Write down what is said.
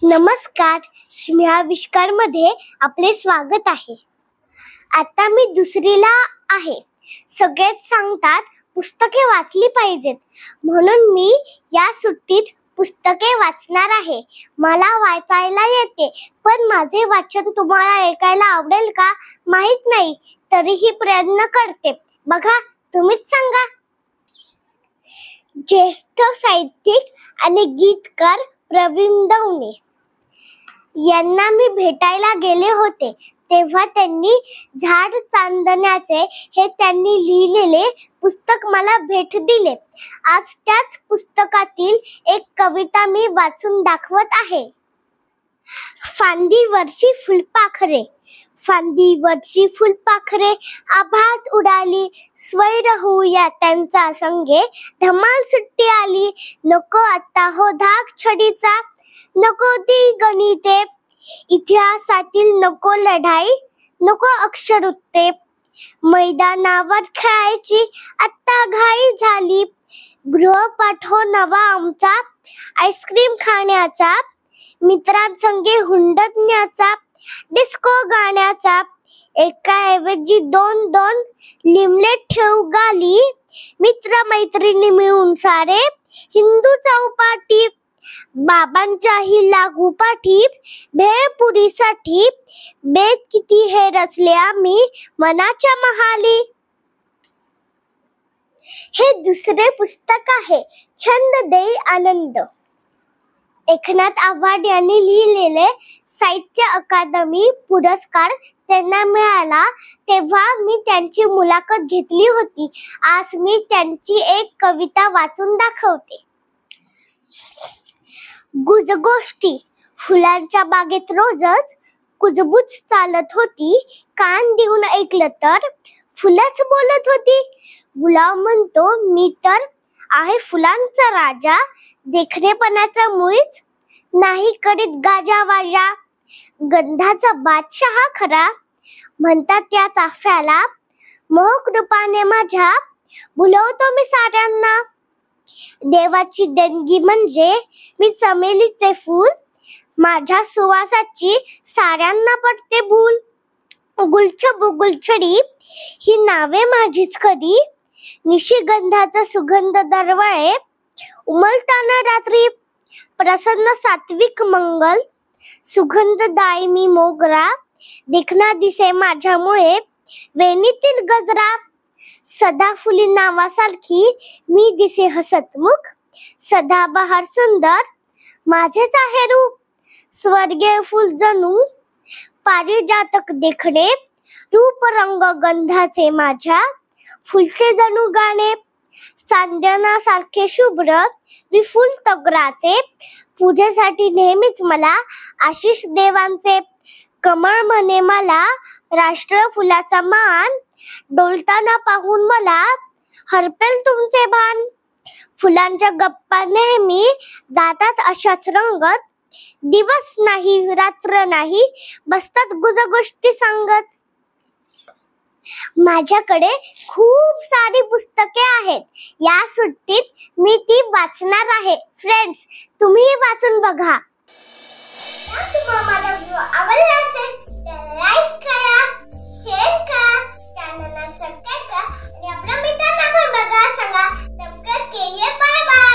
नमस्कार, स्नेहा विष्कार मध्ये आपले स्वागत आहे. आता मी दुसरीला आहे. सगळेच सांगतात पुस्तके वाचली पाहिजेत, म्हणून मी या सुट्टीत पुस्तके वाचणार आहे. मला वाचायला येते, पण माझे वाचन तुम्हाला ऐकायला आवडेल का माहित नाही, तरीही प्रयत्न करते. बघा, तुम्हीच सांगा. ज्येष्ठ साहित्यिक आणि गीतकार प्रवीण दवणे यांना मी भेटायला गेले होते. तेव्हा त्यांनी झाड चांदण्याचे हे त्यांनी लिहिलेले पुस्तक मला भेट दिले. आज त्याच पुस्तकातील एक कविता मी वाचून दाखवत आहे. फांदीवरची फुलपाखरे, फांदीवरची फुलपाखरे आभाळात उडाली. स्वैर होऊया त्यांचा संगे, धमाल सुट्टी आली. नको आता हो धाक छडीचा, नको ती गणिते. इतिहासातील नको लढाई, नको अक्षर उत्ते. मैदानावर खेळायची आता घाई झाली. गृहपाठ हो नवा आमचा, आईस्क्रीम खाण्याचा, मित्रांसंगे हुंडण्याचा, डिस्को गाण्याचा. एकाऐवजी दोन दोन लिमलेट ठेवू गाली. मित्र मैत्रिणी मिळून सारे हिंदू चौपाटी. बाबांच्याही लागू पाठी, भेळपुरीसाठी. बेत किती हे रचले आम्ही मनाच्या महाली. हे दुसरे पुस्तक आहे, छंद देई आनंद. एकनाथ आव्हाड यांनी लिहिलेले. साहित्य अकादमी पुरस्कार त्यांना मिळाला तेव्हा मी त्यांची मुलाखत घेतली होती. आज मी त्यांची एक कविता वाचून दाखवते. गुजगोष्टी. फुलांच्या बागेत रोजच कुजबूज चालत होती. कान देऊन ऐकलं तर फुलंच बोलत होती. गुलाब म्हणतो मी तर आहे फुलांचा राजा, देखणेपणाचा मुळीच नाही करीत गाजावाजा. गंधाचा बादशाह खरा, म्हणतात त्या चाफ्याला. मोहक रूपाने माझ्या भुलवतो मी साऱ्यांना. देवाची देणगी म्हणजे मी चमेलीचे फूल, माझ्या सुवासाची साऱ्यांना पडते भूल. गुलछबू गुलछडी ही नावे माझीच खरी, निशिगंधाचा सुगंध दरवळे उमलताना रात्री. प्रसन्न सात्विक मंगल सुगंध दायमी मोगरा, देखना दिसे माझ्यामुळे वेणीतील गजरा. सदाफुली नावासारखी मी दिसे हसतमुख, सदाबहार सुंदर माझेच आहे रूप. स्वर्गीय फुल जणू पारिजातक देखणे, रूप रंग गंधाचे माझ्या फुलते जणू गाणे. चांदण्यासारखे शुभ्र विफुल तगराचे, पूजेसाठी नेहमीच मला आशिष देवांचे. कमळ म्हणे मला राष्ट्र फुलाचा मान, डोलताना पाहून मला हरपेल तुमचे भान. फुलांच्या गप्पा नेहमी जातात अशाच रंगत, दिवस नाही रात्र नाही बसतात गुजगोष्टी सांगत. माझ्याकडे खूप सारी पुस्तके आहेत. या सुट्टीत मी ती वाचणार आहे. फ्रेंड्स, तुम्ही वाचून बघा. तुम्हाला माझा व्हिडिओ आवडला असेल तर लाईक करा, शेअर करा, चॅनलला सबस्क्राइब करा आणि आपल्या मित्रांना पण बघा सांगा. सबस्क्राइब केले. Bye bye.